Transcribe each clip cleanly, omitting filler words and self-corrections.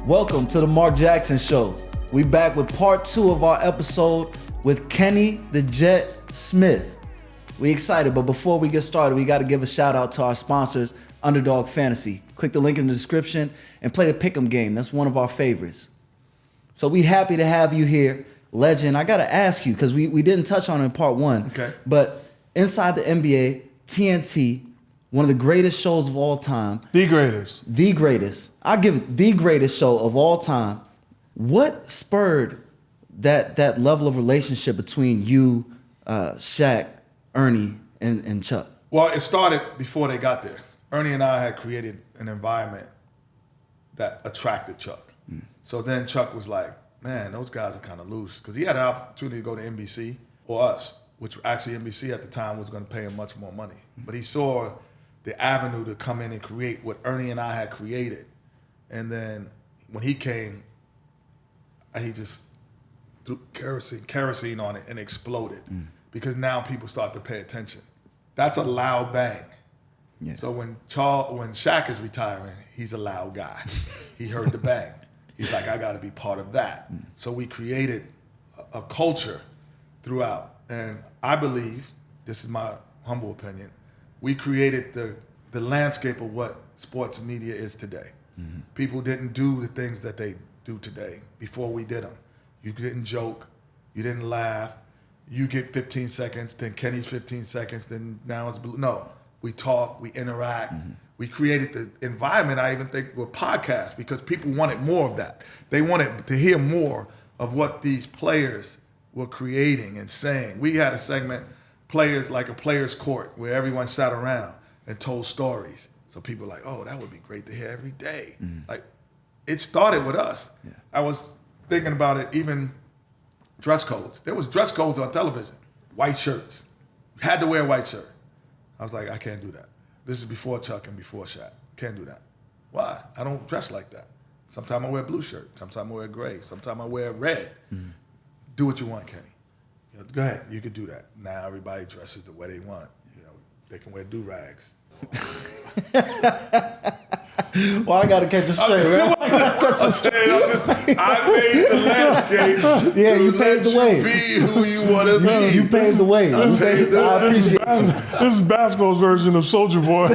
Welcome to the Mark Jackson Show. We back with part 2 of our episode with Kenny the Jet Smith. We excited, but before we get started, we got to give a shout out to our sponsors, Underdog Fantasy. Click the link in the description and play the Pick'em game. That's one of our favorites. So we happy to have you here, legend. I got to ask you, because we didn't touch on it in part 1, okay. But inside the NBA, TNT, one of the greatest shows of all time. The greatest. I'll give it the greatest show of all time. What spurred that level of relationship between you, Shaq, Ernie, and Chuck? Well, it started before they got there. Ernie and I had created an environment that attracted Chuck. So then Chuck was like, man, those guys are kind of loose. Because he had an opportunity to go to NBC or us, which actually NBC at the time was going to pay him much more money. But he saw the avenue to come in and create what Ernie and I had created. And then when he came, he just threw kerosene on it and exploded. Because now people start to pay attention. That's a loud bang. Yeah. So when Shaq is retiring, he's a loud guy. He heard the bang. He's like, I got to be part of that. So we created a culture throughout. And I believe, this is my humble opinion, we created the landscape of what sports media is today. People didn't do the things that they do today before we did them. You didn't joke. You didn't laugh. You get 15 seconds, then Kenny's 15 seconds, then now it's Blue. No, we talk, we interact. We created the environment, I even think, with podcasts because people wanted more of that. They wanted to hear more of what these players were creating and saying. We had a segment, players like a player's court, where everyone sat around and told stories. So people were like, oh, that would be great to hear every day. Like, it started with us. Yeah. I was thinking about it, even dress codes. There was dress codes on television. White shirts. You had to wear a white shirt. I was like, I can't do that. This is before Chuck and before Shaq. Can't do that. Why? I don't dress like that. Sometimes I wear a blue shirt. Sometimes I wear gray. Sometimes I wear red. Do what you want, Kenny. You know, go ahead. You could do that. Now everybody dresses the way they want. You know, they can wear do-rags. Well, I gotta catch you straight, man. I made the landscape. Yeah, you paved the way. Be who you want to be. You paved the way. I appreciate it. This is basketball's version of Soulja Boy.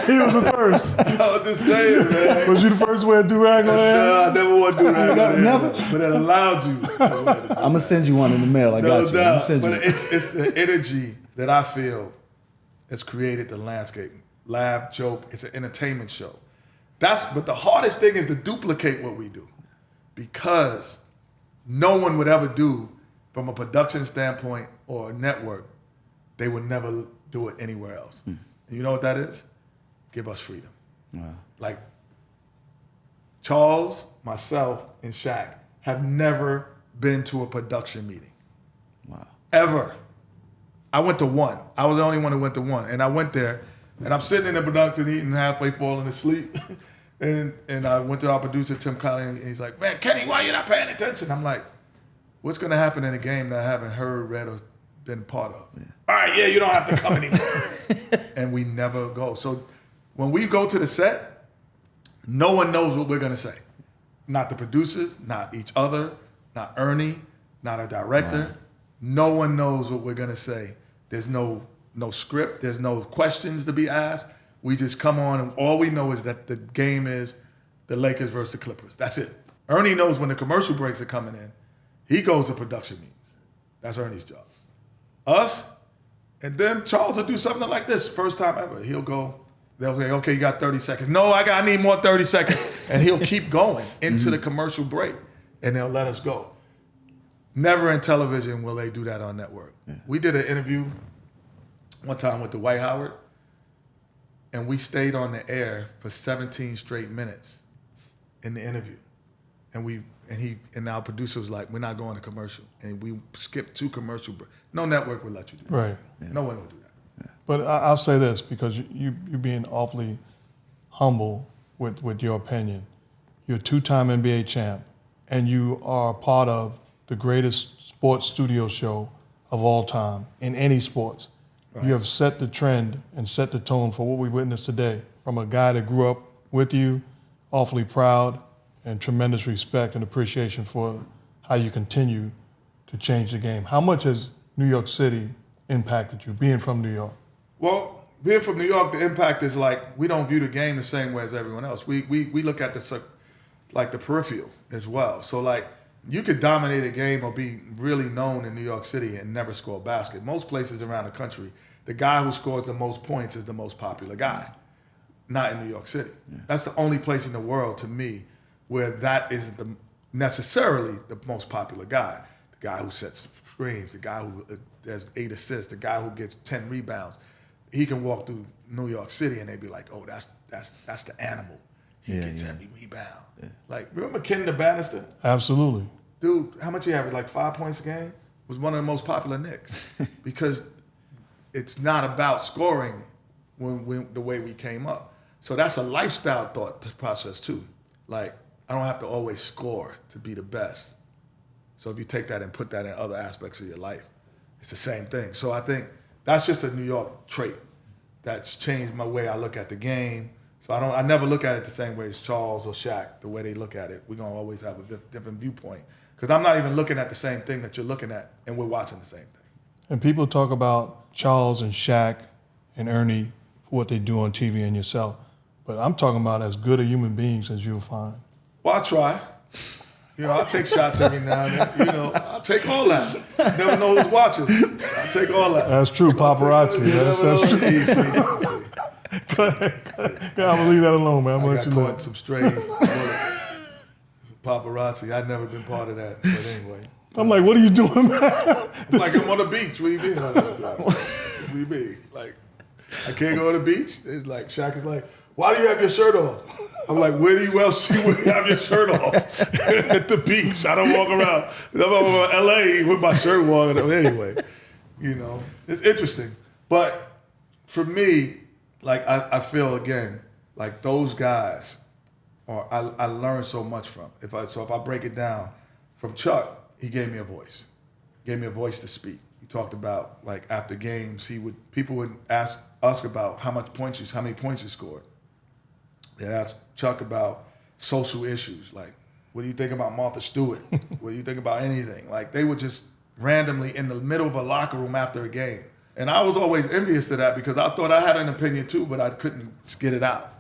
He was the first. I was just saying, man. Was you the first to wear a do-rag on that? No, I never wore a do-rag. Never? But it allowed you. I'm going to send you one in the mail. I got you. But it's the energy that I feel has created the landscape. Laugh, joke, it's an entertainment show. But the hardest thing is to duplicate what we do because no one would ever do, from a production standpoint or a network, they would never do it anywhere else. And you know what that is? Give us freedom. Wow. Like Charles, myself, and Shaq have never been to a production meeting. Wow. Ever. I went to one. I was the only one who went to one. And I went there, and I'm sitting in the production eating, halfway falling asleep. and I went to our producer, Tim Colley, and he's like, man, Kenny, why you not paying attention? I'm like, what's going to happen in a game that I haven't heard, read, or been part of? Yeah. All right, yeah, you don't have to come anymore. And we never go. So when we go to the set, no one knows what we're going to say. Not the producers, not each other, not Ernie, not a director. Wow. No one knows what we're going to say. There's no script. There's no questions to be asked. We just come on, and all we know is that the game is the Lakers versus the Clippers. That's it. Ernie knows when the commercial breaks are coming in. He goes to production meetings. That's Ernie's job. Us, and then Charles will do something like this, first time ever. He'll go, they'll say, okay, you got 30 seconds. No, I need more 30 seconds. And he'll keep going into the commercial break, and they'll let us go. Never in television will they do that on network. Yeah. We did an interview one time with Dwight Howard, and we stayed on the air for 17 straight minutes in the interview. And our producer was like, we're not going to commercial. And we skipped 2 commercial breaks. No network would let you do that. Right. Yeah. No one would do that. Yeah. But I'll say this, because you're being awfully humble with your opinion. You're a 2-time NBA champ, and you are part of the greatest sports studio show of all time in any sports. Right. You have set the trend and set the tone for what we witnessed today from a guy that grew up with you, awfully proud, and tremendous respect and appreciation for how you continue to change the game. How much has New York City impacted you, being from New York? Well, being from New York, the impact is like we don't view the game the same way as everyone else. We look at the peripheral as well. So like you could dominate a game or be really known in New York City and never score a basket. Most places around the country, the guy who scores the most points is the most popular guy. Not in New York City. Yeah. That's the only place in the world, to me, where that isn't necessarily the most popular guy. The guy who sets screens, the guy who has 8 assists, the guy who gets 10 rebounds. He can walk through New York City and they'd be like, "Oh, that's the animal. He gets every rebound." Yeah. Like, remember Ken the Bannister? Absolutely. Dude, how much he averaged? Like 5 points a game? Was one of the most popular Knicks because it's not about scoring when the way we came up. So that's a lifestyle thought process too. Like, I don't have to always score to be the best. So if you take that and put that in other aspects of your life, it's the same thing. So I think that's just a New York trait that's changed my way I look at the game. So I never look at it the same way as Charles or Shaq, the way they look at it. We're gonna always have a different viewpoint. Because I'm not even looking at the same thing that you're looking at, and we're watching the same thing. And people talk about Charles and Shaq and Ernie for what they do on TV and yourself. But I'm talking about as good a human beings as you'll find. Well, I try. You know, I'll take shots every now and then. You know, I'll take all that. Never know who's watching. I'll take all that. That's true, paparazzi. That's true. Go ahead. I'm going to leave that alone, man. I got caught in some strange bullets. Paparazzi. I've never been part of that. But anyway. I'm like, what are you doing, man? I'm like, I'm on the beach. What do you mean? What do you mean? Like, I can't go to the beach? It's like, Shaq is like, "Why do you have your shirt off?" I'm like, "Where do you else see when you have your shirt off?" At the beach. I don't walk around. I'm over LA with my shirt on. Anyway, you know, it's interesting. But for me, like, I feel, again, like those guys I learned so much from. If I break it down, from Chuck, he gave me a voice. Gave me a voice to speak. He talked about, like, after games, people would ask about how many points you scored. They'd ask Chuck about social issues, like, what do you think about Martha Stewart? What do you think about anything? Like, they would just randomly in the middle of a locker room after a game. And I was always envious of that because I thought I had an opinion too, but I couldn't get it out.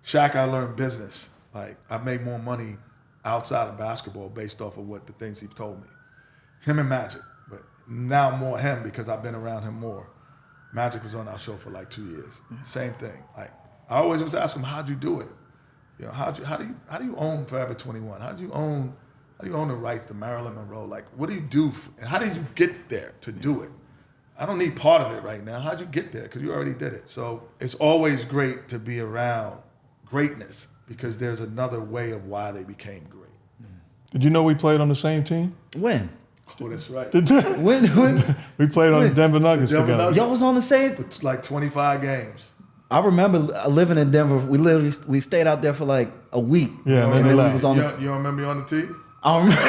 Shaq, I learned business. Like, I made more money outside of basketball based off of what the things he's told me. Him and Magic, but now more him because I've been around him more. Magic was on our show for like 2 years. Same thing. Like, I always was asking him, "How'd you do it? You know, how do you own Forever 21? How do you own the rights to Marilyn Monroe? Like, what do you do? How did you get there to do it? I don't need part of it right now. How'd you get there? Because you already did it." So it's always great to be around greatness because there's another way of why they became great. Did you know we played on the same team? When? Oh, that's right. When? We played on the Denver Nuggets together. Y'all was on the same? It's like 25 games. I remember living in Denver. We stayed out there for like a week. Yeah, and then we was on. You don't remember me on the team? I remember.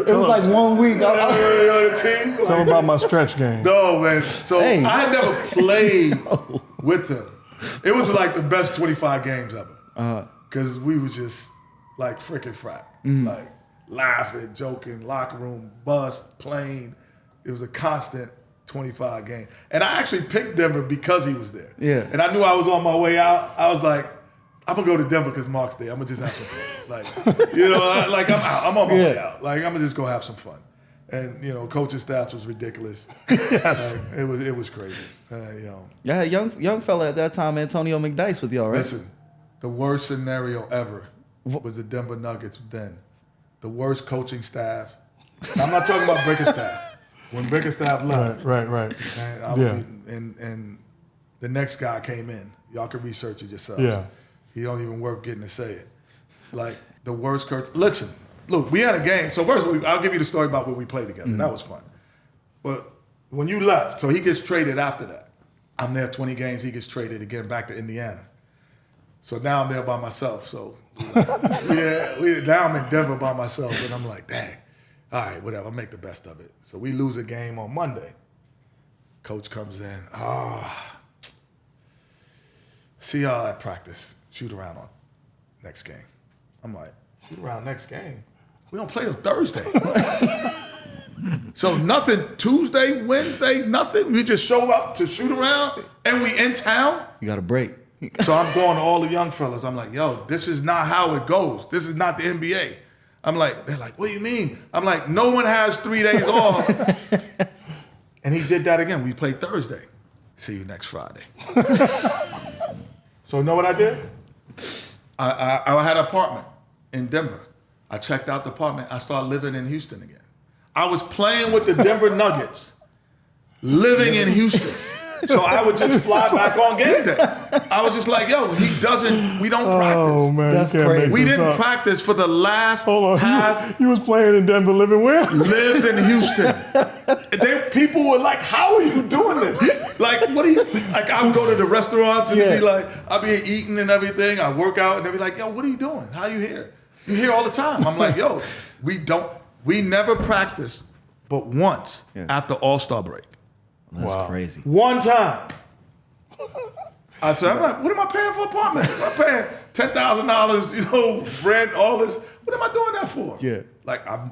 It was like 1 week. On the team. Tell me about my stretch game. No, man. So I had never played with him. It was like the best 25 games ever. Because we was just like freaking frat. Like laughing, joking, locker room, bus, plane. It was a constant 25 game. And I actually picked Denver because he was there. Yeah. And I knew I was on my way out. I was like, I'm going to go to Denver because Mark's there. I'm going to just have some fun. Like, you know, like I'm out. I'm on my way out. Like, I'm going to just go have some fun. And, you know, coaching stats was ridiculous. Yes. It was crazy. You know. Yeah, young fella at that time, Antonio McDyess with y'all, right? Listen, the worst scenario ever was the Denver Nuggets then. The worst coaching staff. I'm not talking about Bickerstaff. When Bickerstaff left. Right. And the next guy came in. Y'all can research it yourselves. Yeah. He don't even worth getting to say it. Like, the worst coach. Listen, look, we had a game. So first, I'll give you the story about when we played together. That was fun. But when you left, so he gets traded after that. I'm there 20 games. He gets traded again back to Indiana. So now I'm there by myself. So now I'm in Denver by myself, and I'm like, dang. All right, whatever. I'll make the best of it. So we lose a game on Monday. Coach comes in. See y'all at practice. Shoot around on next game. I'm like, shoot around next game? We don't play till Thursday. So nothing Tuesday, Wednesday, nothing. We just show up to shoot around and we in town. You got a break. So I'm going to all the young fellas. I'm like, yo, this is not how it goes. This is not the NBA. I'm like, they're like, what do you mean? I'm like, no one has 3 days off. And he did that again. We played Thursday. See you next Friday. So you know what I did? I had an apartment in Denver. I checked out the apartment. I started living in Houston again. I was playing with the Denver Nuggets, living in Houston. So I would just fly back on game day. I was just like, yo, we don't practice. Oh, man, That's crazy. We didn't practice for the last half. You was playing in Denver, living where? Lived in Houston. People were like, how are you doing this? Like, what are you, like I would go to the restaurants and be like, I'd be eating and everything. I work out and they'd be like, yo, what are you doing? How are you here? You're here all the time. I'm like, yo, we never practiced but once after All-Star break. That's crazy. One time. I said, I'm like, what am I paying for apartment? I'm paying $10,000, rent, all this. What am I doing that for? Yeah. Like, I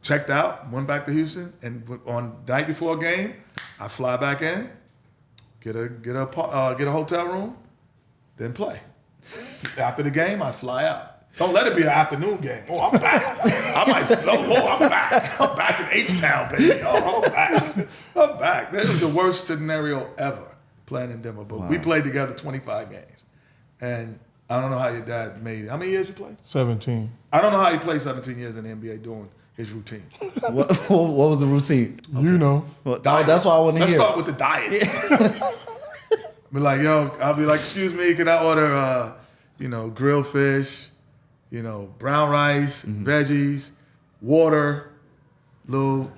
checked out, went back to Houston, and on the night before a game, I fly back in, get a hotel room, then play. After the game, I fly out. Don't let it be an afternoon game. Oh, I'm back. I'm back. I'm back in H-Town, baby. Oh, I'm back. I'm back. That was the worst scenario ever, playing in Denver. But we played together 25 games. And I don't know how your dad made it. How many years you played? 17. I don't know how he played 17 years in the NBA doing his routine. What was the routine? Okay. You know. Well, that's what I want to hear. Let's start with the diet. Be like, yo, I'll be like, excuse me, can I order, grilled fish, brown rice, veggies, water, little,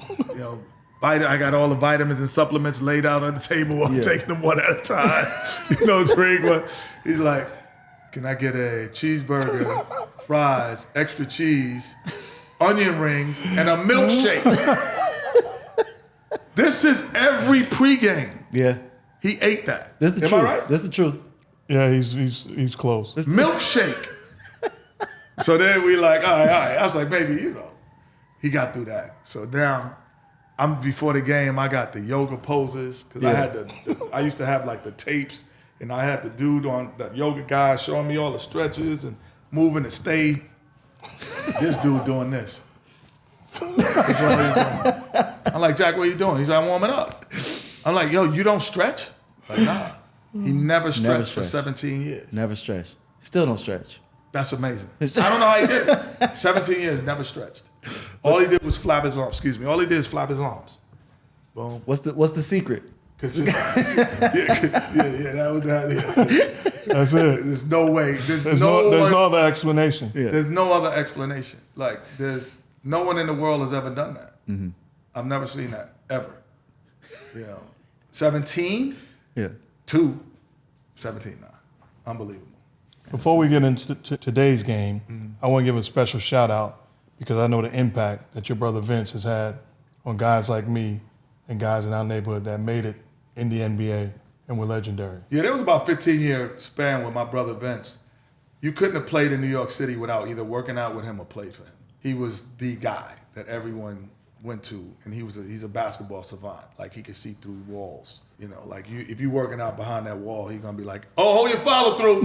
I got all the vitamins and supplements laid out on the table. I'm taking them one at a time. Drink one. He's like, can I get a cheeseburger, fries, extra cheese, onion rings, and a milkshake? This is every pregame. Yeah. He ate that. This is the Am truth. I right? This is the truth. Yeah, he's close. Milkshake. So then we like, all right. I was like, baby, he got through that. So now, before the game, I got the yoga poses because I used to have like the tapes, and I had the dude on that yoga guy showing me all the stretches and moving to stay. This dude doing this. That's what he's doing. I'm like, Jack, what are you doing? He's like, I'm warming up. I'm like, yo, you don't stretch? Like, nah. He never stretched for 17 years. Never stretch. Still don't stretch. That's amazing. I don't know how he did it. 17 years, never stretched. All he did was flap his arms. Excuse me. All he did is flap his arms. Boom. What's the secret? That was that. Yeah. That's it. There's no way. There's no other explanation. Yeah. There's no other explanation. Like, there's no one in the world has ever done that. Mm-hmm. I've never seen that, ever. 17? Yeah. 17 now. Unbelievable. Before we get into today's game, I want to give a special shout out because I know the impact that your brother Vince has had on guys like me and guys in our neighborhood that made it in the NBA and were legendary. Yeah, there was about a 15-year span with my brother Vince. You couldn't have played in New York City without either working out with him or played for him. He was the guy that everyone went to, and he's a basketball savant. Like, he could see through walls. If you working out behind that wall, he's gonna be like, "Oh, hold your follow through."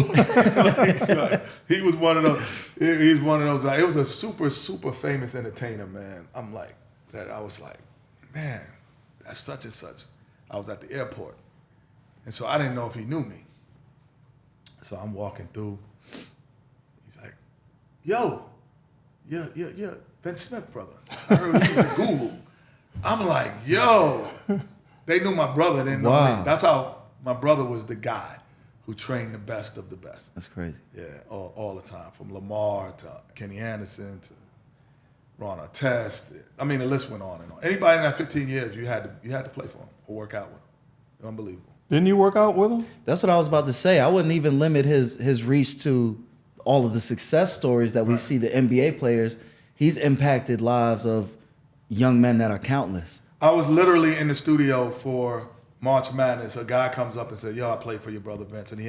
He was one of those. He's one of those. It was a super, super famous entertainer, man. I'm like that. I was like, man, that's such and such. I was at the airport, and so I didn't know if he knew me. So I'm walking through. He's like, "Yo, yeah, Ben Smith, brother. I heard he was the guru." I'm like, yo. They knew my brother, didn't know me. That's how my brother was the guy who trained the best of the best. That's crazy. Yeah, all the time. From Lamar to Kenny Anderson to Ron Artest. I mean, the list went on and on. Anybody in that 15 years, you had to play for him or work out with him. Unbelievable. Didn't you work out with him? That's what I was about to say. I wouldn't even limit his reach to all of the success stories that we see the NBA players. He's impacted lives of young men that are countless. I was literally in the studio for March Madness, a guy comes up and said, "Yo, I played for your brother Vince," and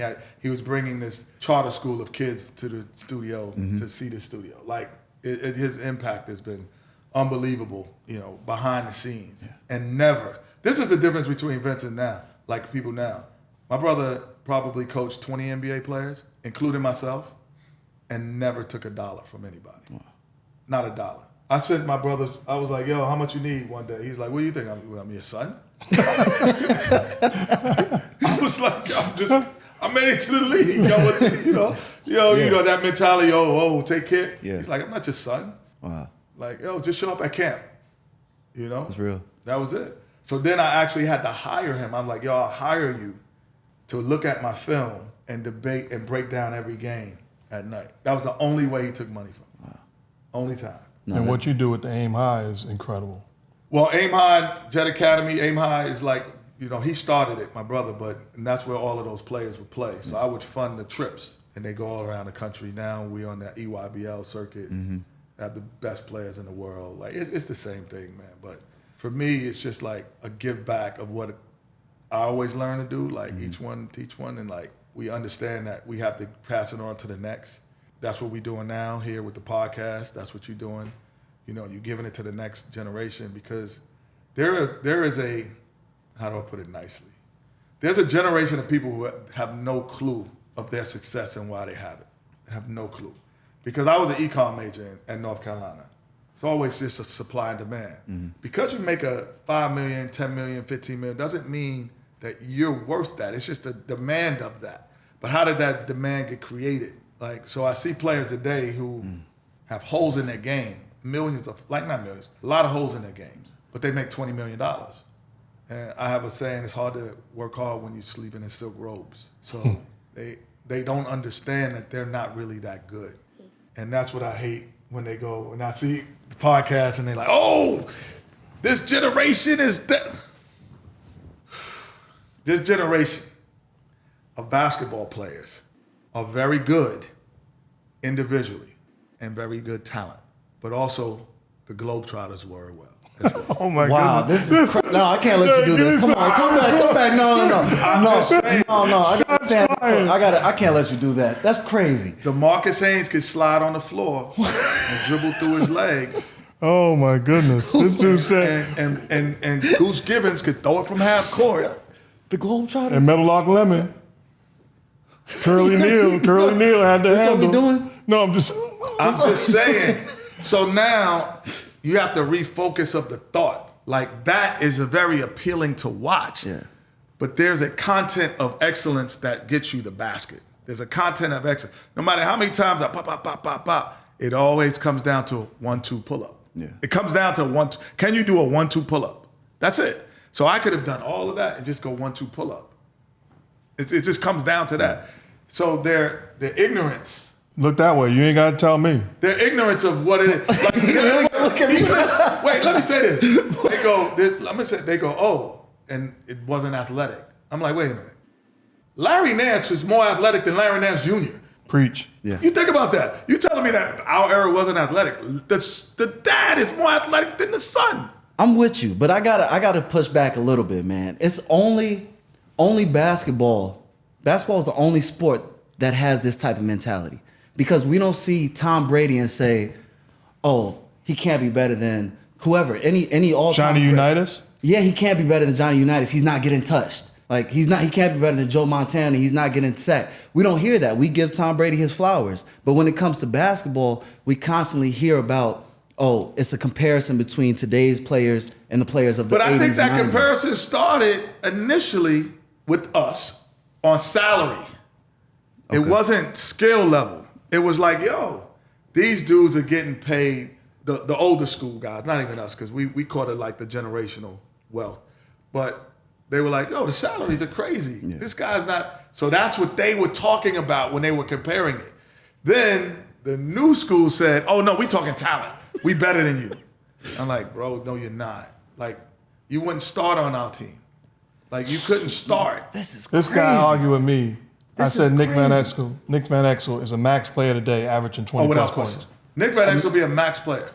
he was bringing this charter school of kids to the studio to see the studio. Like his impact has been unbelievable, behind the scenes, and never. This is the difference between Vince and now, like people now. My brother probably coached 20 NBA players, including myself, and never took $1 from anybody. Wow. Not $1. I sent my brothers, I was like, "Yo, how much you need?" One day. He's like, "What do you think? I'm your son?" I was like, I made it to the league. That mentality, take care. Yeah. He's like, "I'm not your son." Wow. Like, just show up at camp. That's real. That was it. So then I actually had to hire him. I'm like, I'll hire you to look at my film and debate and break down every game at night. That was the only way he took money from me. Wow. Only time. And what you do with the Aim High is incredible. Well, Aim High, Jet Academy, Aim High is like, he started it, my brother, and that's where all of those players would play. So I would fund the trips, and they go all around the country. Now we on that EYBL circuit, have the best players in the world. Like, it's the same thing, man. But for me, it's just like a give back of what I always learn to do, like each one teach one, and like we understand that we have to pass it on to the next. That's what we're doing now here with the podcast. That's what you're doing. You're giving it to the next generation, because there is a, how do I put it nicely? There's a generation of people who have no clue of their success and why they have it. They have no clue. Because I was an econ major in North Carolina. It's always just a supply and demand. Because you make a $5 million, $10 million, $15 million, doesn't mean that you're worth that. It's just the demand of that. But how did that demand get created? Like, so I see players today who have holes in their game, not millions, a lot of holes in their games, but they make $20 million. And I have a saying, it's hard to work hard when you're sleeping in silk robes. So they don't understand that they're not really that good. And that's what I hate when I see the podcast and they're like, "Oh, this generation is that." This generation of basketball players are very good individually and very good talent, but also the Globetrotters were well. Oh my God! Wow, this is no, I can't let you do this. Come back. No. I can't let you do that. That's crazy. DeMarcus Haynes could slide on the floor and dribble through his legs. Oh my goodness! This dude said, and Goose Gibbons could throw it from half court. The Globetrotter and Meadowlark Lemon. Curly Neal had the handle. That's what we doing? No, I'm just saying. So now you have to refocus of the thought. Like, that is very appealing to watch. Yeah. But there's a content of excellence that gets you the basket. There's a content of excellence. No matter how many times I pop, it always comes down to a 1-2 pull-up. Yeah. It comes down to 1-2. Can you do a 1-2 pull-up? That's it. So I could have done all of that and just go 1-2 pull-up. It just comes down to that. So their ignorance. Look that way. You ain't got to tell me. Their ignorance of what it is. Like, wait, let me say this. They go, "Oh," and it wasn't athletic. I'm like, wait a minute. Larry Nance is more athletic than Larry Nance Jr. Preach. Yeah. You think about that. You telling me that our era wasn't athletic. The dad is more athletic than the son. I'm with you, but I gotta push back a little bit, man. It's only basketball. Basketball is the only sport that has this type of mentality. Because we don't see Tom Brady and say, "Oh, he can't be better than whoever." Any all-time Johnny Unitas? Yeah, he can't be better than Johnny Unitas. He's not getting touched. Like, he can't be better than Joe Montana. He's not getting sacked. We don't hear that. We give Tom Brady his flowers. But when it comes to basketball, we constantly hear about, oh, it's a comparison between today's players and the players of the 80s. But I think that 90s. comparison started initially with us on salary. Okay. It wasn't skill level. It was like, yo, these dudes are getting paid, the older school guys, not even us, because we called it like the generational wealth. But they were like, yo, the salaries are crazy. Yeah. This guy's not. So that's what they were talking about when they were comparing it. Then the new school said, oh, no, we talking talent. We better than you. I'm like, bro, no, you're not. Like, you wouldn't start on our team. Like, you couldn't start. This guy argued with me. I said Nick Van crazy. Exel is a max player today, averaging 20 plus points. Nick Van Exel will be a max player.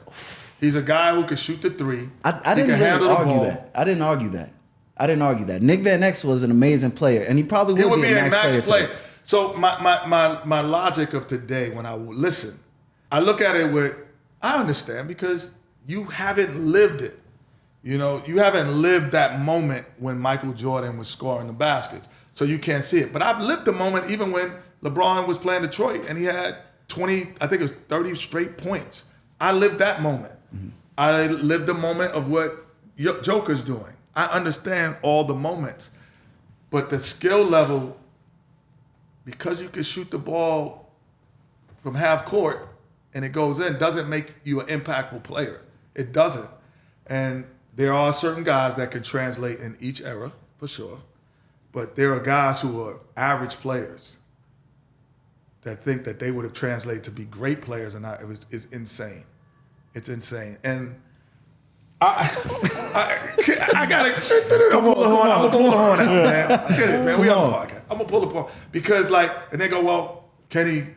He's a guy who can shoot the three. I didn't really argue that. I didn't argue that. I didn't argue that. Nick Van Exel was an amazing player, and he probably would be a max player. So my logic of today, when I listen, I look at it with, I understand because you haven't lived it. You know, you haven't lived that moment when Michael Jordan was scoring the baskets, so you can't see it. But I've lived the moment even when LeBron was playing Detroit and he had 20, I think it was 30 straight points. I lived that moment. Mm-hmm. I lived the moment of what Joker's doing. I understand all the moments, but the skill level, because you can shoot the ball from half court and it goes in, doesn't make you an impactful player. It doesn't. And there are certain guys that can translate in each era, for sure. But there are guys who are average players that think that they would have translated to be great players, and it's insane. It's insane. And I gotta pull the horn out, man. Get it, man. We on the podcast. I'm gonna pull the horn because, like, and they go, well, Kenny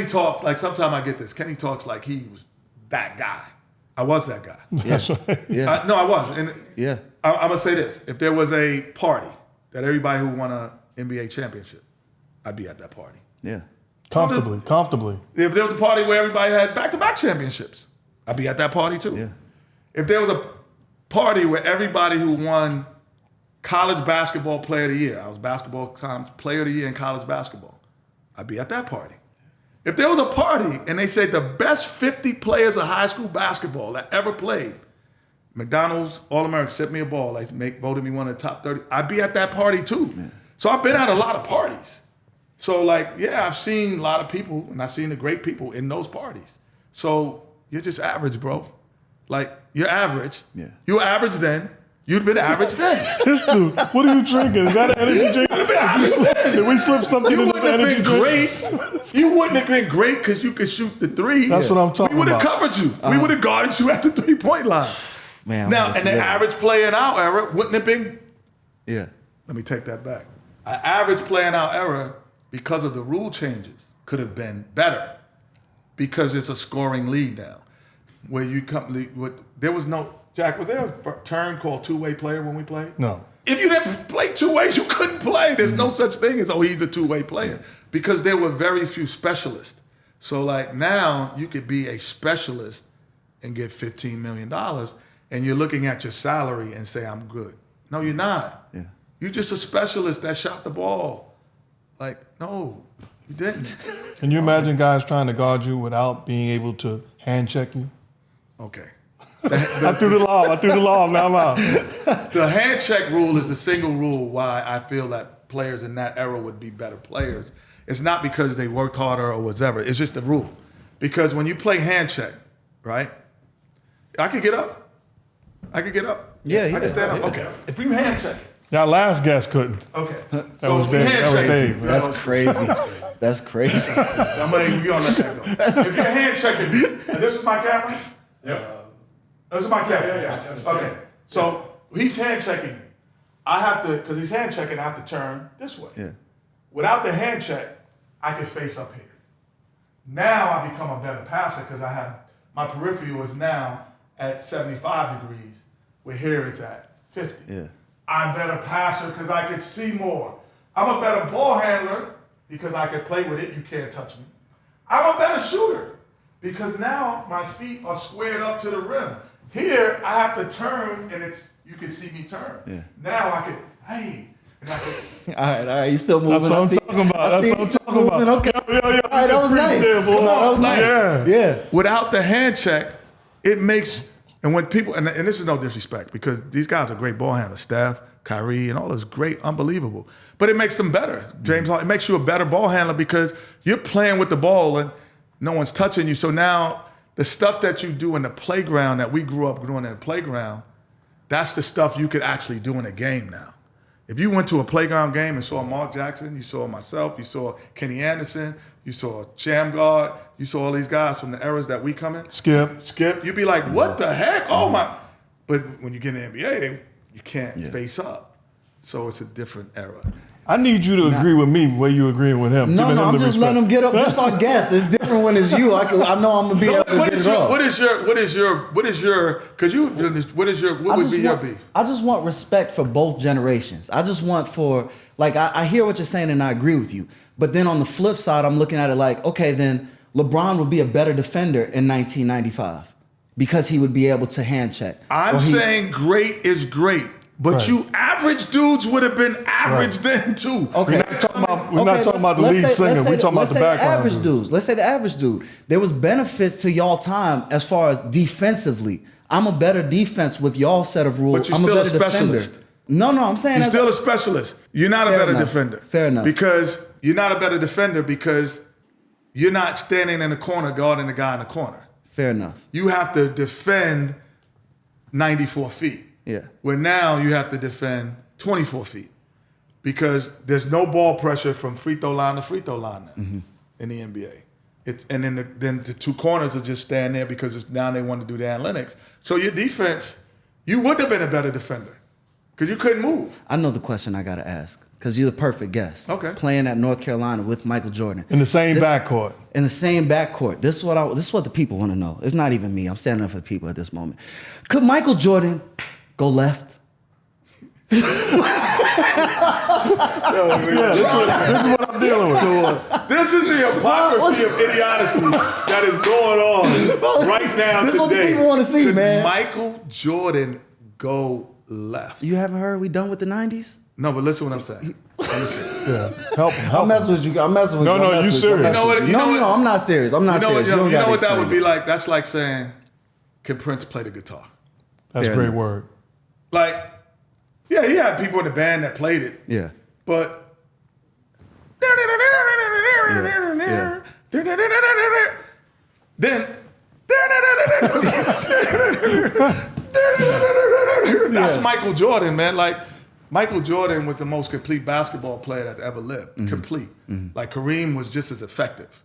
talks like. Sometimes I get this. Kenny talks like he was that guy. I was that guy. That's right. Yeah. No, I was. And yeah. I'm gonna say this: if there was a party that everybody who won a NBA championship, I'd be at that party. Yeah. Comfortably. If there was a party where everybody had back-to-back championships, I'd be at that party too. Yeah. If there was a party where everybody who won college basketball player of the year, I was basketball times player of the year in college basketball, I'd be at that party. If there was a party and they said the best 50 players of high school basketball that ever played, McDonald's All-American sent me a ball, voted me one of the top 30, I'd be at that party too. Yeah. So I've been at a lot of parties. So I've seen a lot of people and I've seen the great people in those parties. So you're just average, bro. You're average. Yeah. You were average then. You'd been average then. This dude, what are you drinking? Is that an energy drink? Did we slip something in this energy drink? You wouldn't have been great because you could shoot the three. That's what I'm talking about. We would have covered you. We would have guarded you at the 3-point line. Man, now, and the average player in our era wouldn't have been. Yeah. Let me take that back. An average player in our era, because of the rule changes, could have been better because it's a scoring lead now. Where you come, there was no, Jack, was there a term called two-way player when we played? No. If you didn't play two ways, you couldn't play. There's no such thing as, he's a two-way player. Because there were very few specialists. So now you could be a specialist and get $15 million and you're looking at your salary and say, I'm good. No, you're not. Yeah. You're just a specialist that shot the ball. No, you didn't. Can you imagine guys trying to guard you without being able to hand check you? Okay. I threw the lob. Now I'm out. The hand check rule is the single rule why I feel that players in that era would be better players. It's not because they worked harder or whatever. It's just the rule. Because when you play hand check, right? I could get up. Yeah, I can stand up. Okay. If you hand check it. Our last guest couldn't. Okay. That was Dave. That's crazy. That's crazy. So I'm going to let that go. If you're hand checking me, and this is my camera? Yep. This is my camera? Yeah. Okay. So he's hand checking me. I have to, because he's hand checking, I have to turn this way. Yeah. Without the hand check, I can face up here. Now I become a better passer because I have, my peripheral is now at 75 degrees, where here it's at 50. Yeah. I'm a better passer because I can see more. I'm a better ball handler because I can play with it. You can't touch me. I'm a better shooter because now my feet are squared up to the rim. Here, I have to turn and you can see me turn. Yeah. Now I can, and I can. All right. You still moving. That's what I'm talking about. Okay. All right, that was nice. That was nice. Yeah. Without the hand check, it makes, and when people, and this is no disrespect because these guys are great ball handlers, Steph, Kyrie, and all those great, unbelievable. But it makes them better. James Harden, it makes you a better ball handler because you're playing with the ball and no one's touching you. So now the stuff that you do in the playground that we grew up doing in the playground, that's the stuff you could actually do in a game now. If you went to a playground game and saw Mark Jackson, you saw myself, you saw Kenny Anderson, you saw Shamgard, you saw all these guys from the eras that we come in. Skip, you'd be like, what the heck? Oh my. But when you get in the NBA, you can't face up. So it's a different era. I need you to agree with me where you agreeing with him. No, I'm just letting him get up. That's our guess. It's different when it's you. I know I'm gonna be able to get it up. What would be your beef? I just want respect for both generations. I just want I hear what you're saying and I agree with you. But then on the flip side, I'm looking at it like, okay, then LeBron would be a better defender in 1995 because he would be able to hand check. I'm saying great is great. But right. you average dudes would have been average then too. Okay. We're not talking about the lead singer. We're talking about the background dudes. Let's say the average dude. There was benefits to y'all time as far as defensively. I'm a better defense with y'all set of rules. But you're I'm still a better specialist. Defender. No, I'm saying you're still a specialist. You're not a better defender. Fair enough. Because you're not a better defender because you're not standing in the corner guarding the guy in the corner. Fair enough. You have to defend 94 feet. Yeah. Where now you have to defend 24 feet because there's no ball pressure from free throw line to free throw line now in the NBA. Then the two corners are just stand there because now they want to do the analytics. So your defense, you would have been a better defender because you couldn't move. I know the question I got to ask because you're the perfect guest. Okay. Playing at North Carolina with Michael Jordan. In the same backcourt. In the same backcourt. This is what the people want to know. It's not even me. I'm standing up for the people at this moment. Could Michael Jordan go left? This is what I'm dealing with. This is the hypocrisy of idiocy that is going on right now This is what the today. people want to see, man. Michael Jordan go left. You haven't heard we done with the 90s? No, but listen what I'm saying. Yeah. Help him. I'm messing with you. I'm messing with you. No, you serious. No, I'm not serious. I'm not serious. You know what that would be like? That's like saying, can Prince play the guitar? That's a great word. Like, yeah, he had people in the band that played it. Yeah. But then that's Michael Jordan, man. Like, Michael Jordan was the most complete basketball player that's ever lived. Complete. Like, Kareem was just as effective.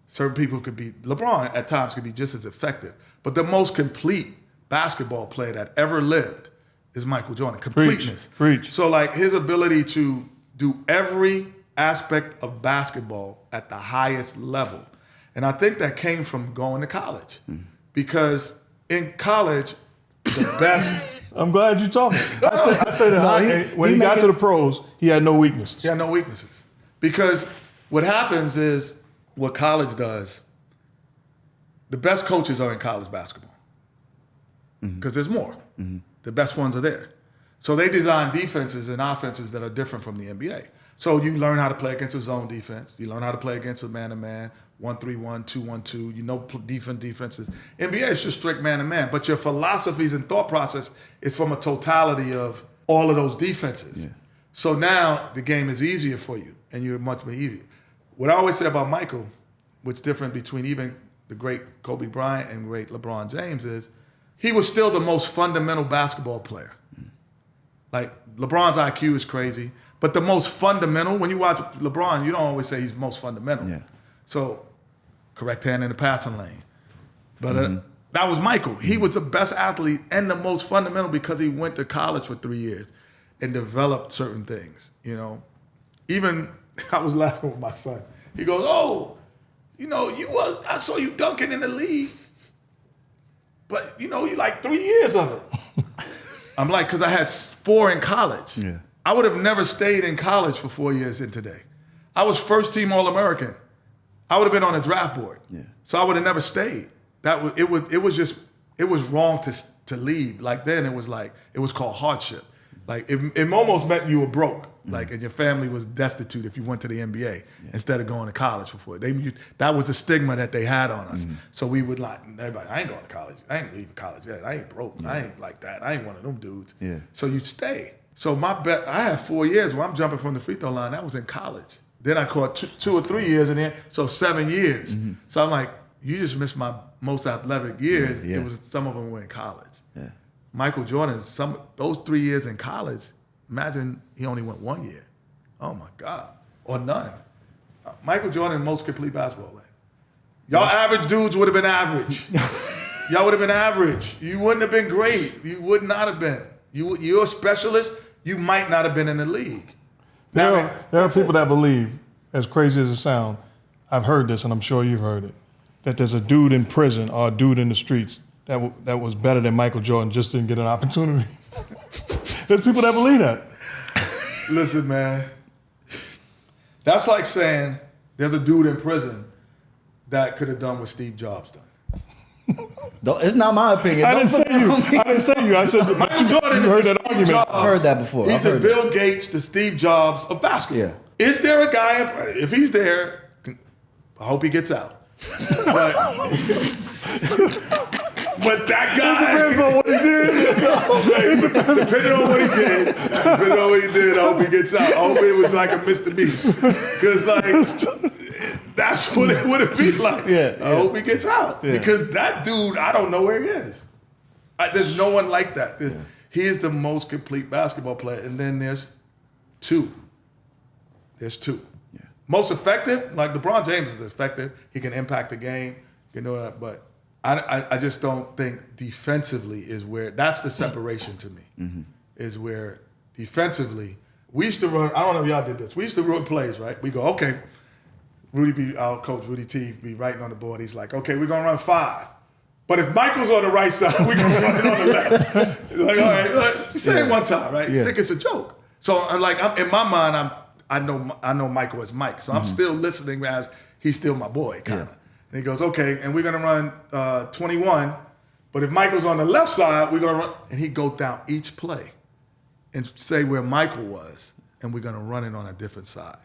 Certain people could be, LeBron at times could be just as effective. But the most complete basketball player that ever lived is Michael Jordan. Completeness. Preach. So, like, his ability to do every aspect of basketball at the highest level. And I think that came from going to college. Because in college, the best... I'm glad you're talking. I say that when he got to the pros, he had no weaknesses. He had no weaknesses. Because what happens is, what college does, the best coaches are in college basketball. Because there's more. The best ones are there. So they design defenses and offenses that are different from the NBA. So you learn how to play against a zone defense. You learn how to play against a man-to-man, 1-3-1, 2-1-2. You know different defenses. NBA is just strict man-to-man. But your philosophies and thought process is from a totality of all of those defenses. Yeah. So now the game is easier for you, and you're much more easier. What I always say about Michael, what's different between even the great Kobe Bryant and great LeBron James is, he was still the most fundamental basketball player. Like, LeBron's IQ is crazy, but the most fundamental, when you watch LeBron, you don't always say he's most fundamental. Yeah. So, correct hand in the passing lane. But that was Michael. He was the best athlete and the most fundamental because he went to college for 3 years and developed certain things, you know. Even, I was laughing with my son. He goes, oh, you know, I saw you dunking in the league. But, you know, you like 3 years of it. I'm like, because I had 4 in college. Yeah. I would have never stayed in college for 4 years in today. I was first team All-American. I would have been on the draft board. Yeah. So I would have never stayed. It was wrong to leave. Like then it was called hardship. Like it almost meant you were broke. Like, and your family was destitute if you went to the NBA instead of going to college before. That was the stigma that they had on us. So we would like, everybody, I ain't going to college. I ain't leaving college yet. I ain't broke. I ain't like that. I ain't one of them dudes. Yeah. So you stay. So I had 4 years where I'm jumping from the free throw line. That was in college. Then I caught 2 or 3 years in there, so 7 years. So I'm like, you just missed my most athletic years. It was some of them were in college. Yeah. Michael Jordan, those 3 years in college, imagine he only went 1 year. Oh my God. Or none. Michael Jordan, most complete basketball player. Y'all average dudes would have been average. Y'all would have been average. You wouldn't have been great. You would not have been. You're a specialist. You might not have been in the league. There are people that believe, as crazy as it sounds, I've heard this, and I'm sure you've heard it, that there's a dude in prison or a dude in the streets that was better than Michael Jordan, just didn't get an opportunity. There's people that believe that. Listen, man. That's like saying there's a dude in prison that could have done what Steve Jobs done. It's not my opinion. I didn't say you. I said Michael Jordan heard is that Steve argument. Jobs. I've heard that before. He's the Bill Gates, the Steve Jobs of basketball. Yeah. Is there a guy? If he's there, I hope he gets out. But that guy. It depends on what he did. Depending on what he did, I hope he gets out. I hope it was like a Mr. Beast. Because, that's what it would be like. I hope he gets out. Yeah. Because that dude, I don't know where he is. There's no one like that. He is the most complete basketball player. And then there's two. Yeah. Most effective, like LeBron James is effective. He can impact the game. You know that, but I just don't think defensively is where, that's the separation to me, is where defensively, we used to run, I don't know if y'all did this, we used to run plays, right? We go, okay, our coach, Rudy T, be writing on the board, he's like, okay, we're going to run 5. But if Michael's on the right side, we're going to run it on the left. It's like, all right, say it one time, right? You think it's a joke. So I'm like, in my mind, I know Michael as Mike, so I'm still listening as he's still my boy, kind of. And he goes, okay, and we're going to run 21, but if Michael's on the left side, we're going to run, and he'd go down each play and say where Michael was, and we're going to run it on a different side.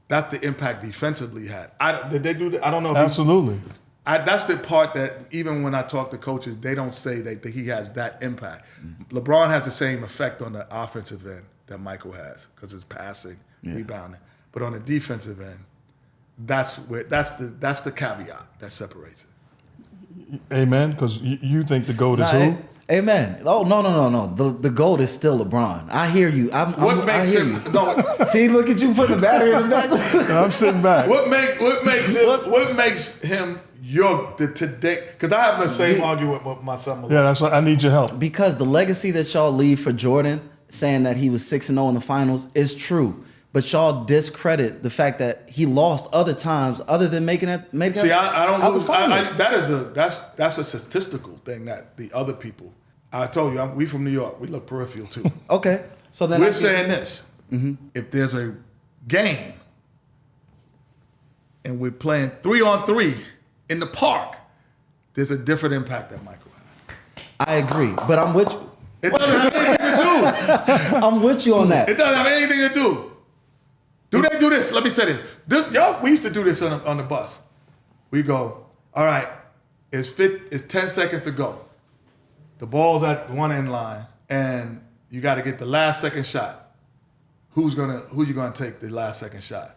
That's the impact defensively he had. Did they do that? I don't know if Absolutely. That's the part that even when I talk to coaches, they don't say that he has that impact. LeBron has the same effect on the offensive end that Michael has because it's passing, rebounding. But on the defensive end, that's the caveat that separates it. Amen. Because you think the GOAT is who? Amen. Oh no. The GOAT is still LeBron. I hear you. I hear you. No. See, look at you putting the battery in the back. No, I'm sitting back. What makes him today? Because I have the same argument with my son. Yeah, that's why I need your help. Because the legacy that y'all leave for Jordan, saying that he was 6-0 in the finals, is true. But y'all discredit the fact that he lost other times other than making it. See, I don't lose. That's a statistical thing that the other people. I told you, we from New York. We look peripheral too. Okay, so then we're saying this: if there's a game and we're playing 3-on-3 in the park, there's a different impact that Michael has. I agree, but I'm with you. It doesn't have anything to do. I'm with you on that. It doesn't have anything to do. Do they do this? Let me say this. Y'all, we used to do this on the bus. We go, all right, it's 10 seconds to go. The ball's at one end line, and you got to get the last second shot. Who you gonna take the last second shot?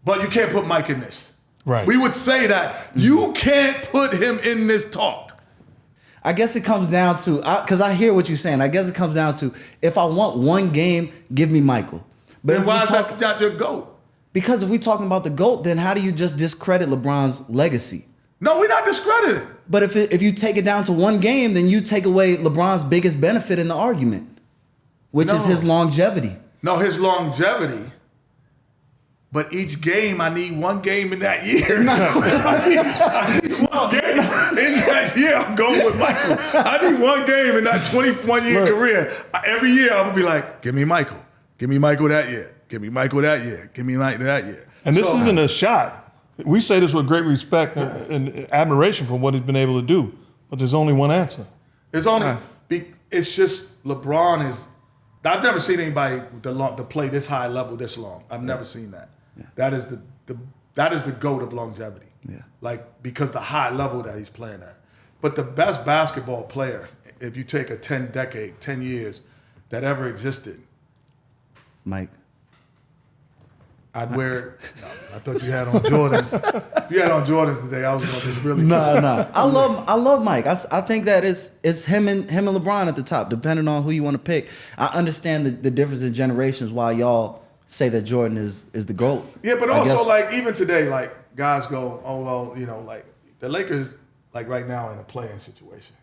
But you can't put Mike in this. Right. We would say that you can't put him in this talk. I guess it comes down to, because I hear what you're saying. I guess it comes down to, if I want one game, give me Michael. But then why is that not your GOAT? Because if we're talking about the GOAT, then how do you just discredit LeBron's legacy? No, we're not discrediting. But if you take it down to one game, then you take away LeBron's biggest benefit in the argument, which is his longevity. No, his longevity. But each game, I need one game in that year. I need one game in that year. I'm going with Michael. I need one game in that 21-year career. Every year, I'm going to be like, give me Michael. Give me Michael that year. Give me Michael that year. Give me Michael that year. And this isn't a shot. We say this with great respect and admiration for what he's been able to do. But there's only one answer. It's just LeBron is. I've never seen anybody to play this high level this long. I've never seen that. Yeah. That is the GOAT of longevity. Yeah. Because the high level that he's playing at. But the best basketball player, if you take a 10 years that ever existed. Mike. I'd wear. No, I thought you had on Jordans. If you had on Jordans today, I was going to just really. No. I love Mike. I think that it's him and LeBron at the top, depending on who you want to pick. I understand the difference in generations. Why y'all say that Jordan is the GOAT. Yeah, but also even today, guys go, oh well, the Lakers right now in a playing situation,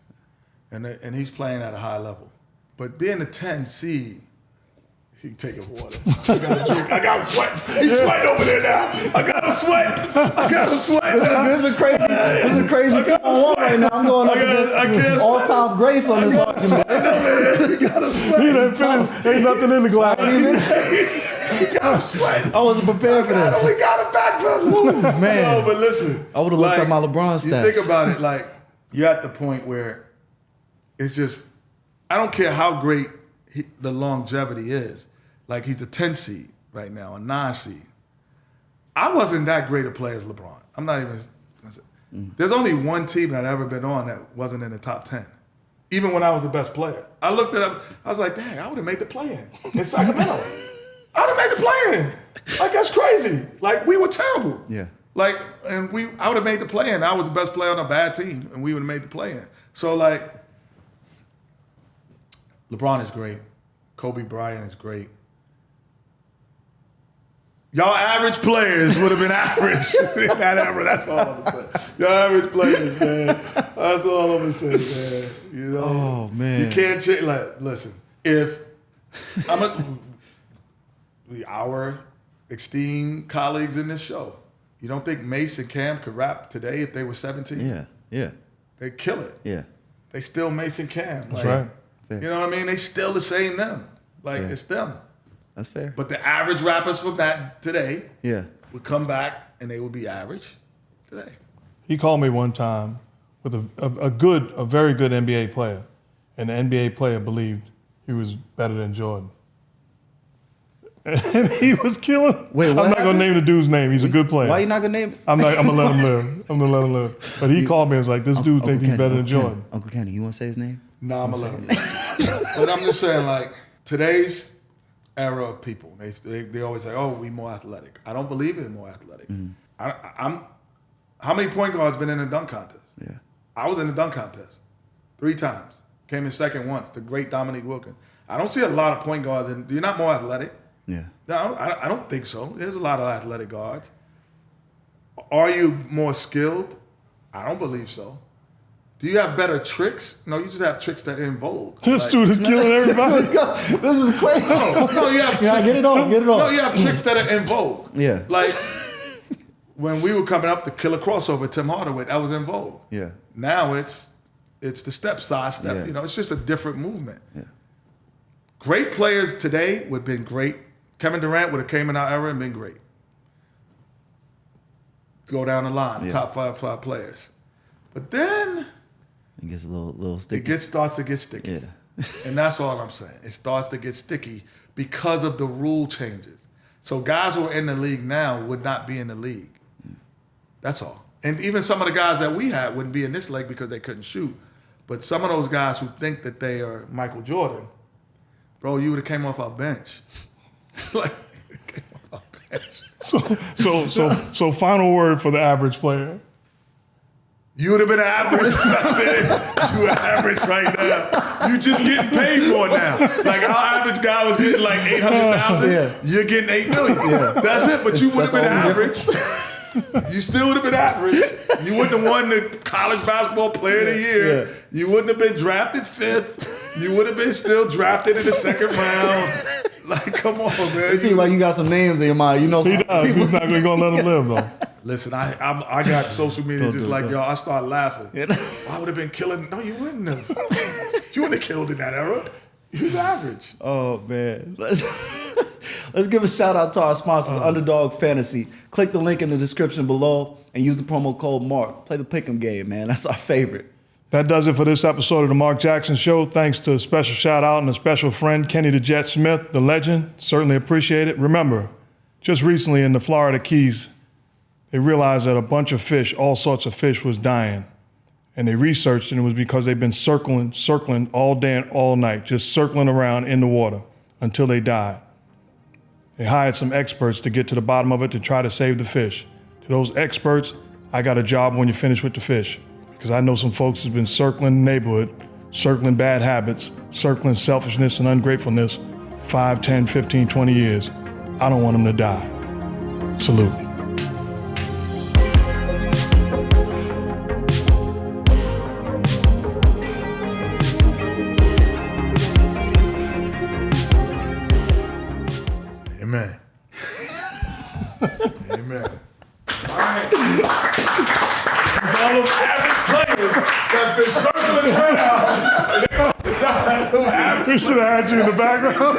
and he's playing at a high level, but being a 10 seed. He taking water. I got to drink. I got him sweating. He's sweating over there now. I got him sweating. This is a crazy 2-on-1 right now. I'm going up against all-time grace on this argument. He done finished. Ain't nothing in the glass. You got him sweating. I wasn't prepared for this. We got him back, brother. Man. No, but listen. I would have looked at my LeBron stats. You think about it, like, you're at the point where it's just, I don't care how great the longevity is. Like, he's a 10 seed right now, a 9 seed. I wasn't that great a player as LeBron. I'm not even, there's only one team that I've ever been on that wasn't in the top 10. Even when I was the best player. I looked it up, I was like, dang, I would have made the play-in in Sacramento. I would have made the play-in. Like, that's crazy. Like, we were terrible. Yeah. Like, and I would have made the play-in. I was the best player on a bad team, and we would have made the play-in. So, like, LeBron is great. Kobe Bryant is great. Y'all average players would have been average in that era. That's all I'm gonna say. Y'all average players, man. That's all I'm gonna say, man. You know? Oh, man. You can't change. Like, listen, if our esteemed colleagues in this show, you don't think Mace and Cam could rap today if they were 17? Yeah. They'd kill it. Yeah. They still Mace and Cam. That's right. You know what I mean? They still the same them. Like, it's them. That's fair. But the average rappers from that today would come back and they would be average today. He called me one time with a very good NBA player, and the NBA player believed he was better than Jordan. And he was killing. Wait, I'm not gonna name the dude's name. He's a good player. Why you not gonna name it? I'm gonna let him live. But he called me and was like, this dude thinks he's better than Jordan. Uncle Kenny, you wanna say his name? Nah, I'm gonna let him live. But I'm just saying, like, today's era of people, they always say, oh, we more athletic. I don't believe in more athletic. I'm how many point guards been in a dunk contest? Yeah. I was in the dunk contest 3 times. Came in second once, the great Dominique Wilkins. I don't see a lot of point guards in. You're not more athletic. Yeah. No, I don't think so. There's a lot of athletic guards. Are you more skilled? I don't believe so. Do you have better tricks? No, you just have tricks that are in vogue. This dude is killing everybody. This is crazy. No, you have tricks. Get it off. No, you have tricks that are in vogue. Yeah. Like, when we were coming up, the killer crossover, Tim Hardaway, that was in vogue. Yeah. Now it's the step side step. Yeah. You know, it's just a different movement. Yeah. Great players today would have been great. Kevin Durant would have came in our era and been great. Go down the line, the top five players. But then it gets a little sticky. It starts to get sticky. Yeah. And that's all I'm saying. It starts to get sticky because of the rule changes. So guys who are in the league now would not be in the league. That's all. And even some of the guys that we had wouldn't be in this league because they couldn't shoot. But some of those guys who think that they are Michael Jordan, bro, you would have came off our bench. Like, came off our bench. So final word for the average player. You would have been average back then. You were average right now. You just getting paid more now. Like, our average guy was getting like 800,000. You're getting 8 million. That's it. But you would have been average. You still would have been average. You wouldn't have won the college basketball player of the year. You wouldn't have been drafted 5th. You would have been still drafted in the 2nd round. Like, come on, man. It seems like you got some names in your mind. You know, he does. He's not going to let him live, though. Listen, I got social media just like y'all. I start laughing. I would have been killing. No, you wouldn't have. You wouldn't have killed in that era. You was average. Oh, man. Let's give a shout out to our sponsors, Underdog Fantasy. Click the link in the description below and use the promo code MARK. Play the pick'em game, man. That's our favorite. That does it for this episode of the Mark Jackson Show. Thanks to a special shout out and a special friend, Kenny the Jet Smith, the legend. Certainly appreciate it. Remember, just recently in the Florida Keys, they realized that a bunch of fish, all sorts of fish, was dying. And they researched, and it was because they've been circling all day and all night, just circling around in the water until they died. They hired some experts to get to the bottom of it to try to save the fish. To those experts, I got a job when you finish with the fish, because I know some folks who've been circling the neighborhood, circling bad habits, circling selfishness and ungratefulness 5, 10, 15, 20 years. I don't want them to die. Salute. Amen. All right. These all those average players that's been circling around. We should have had you in the background.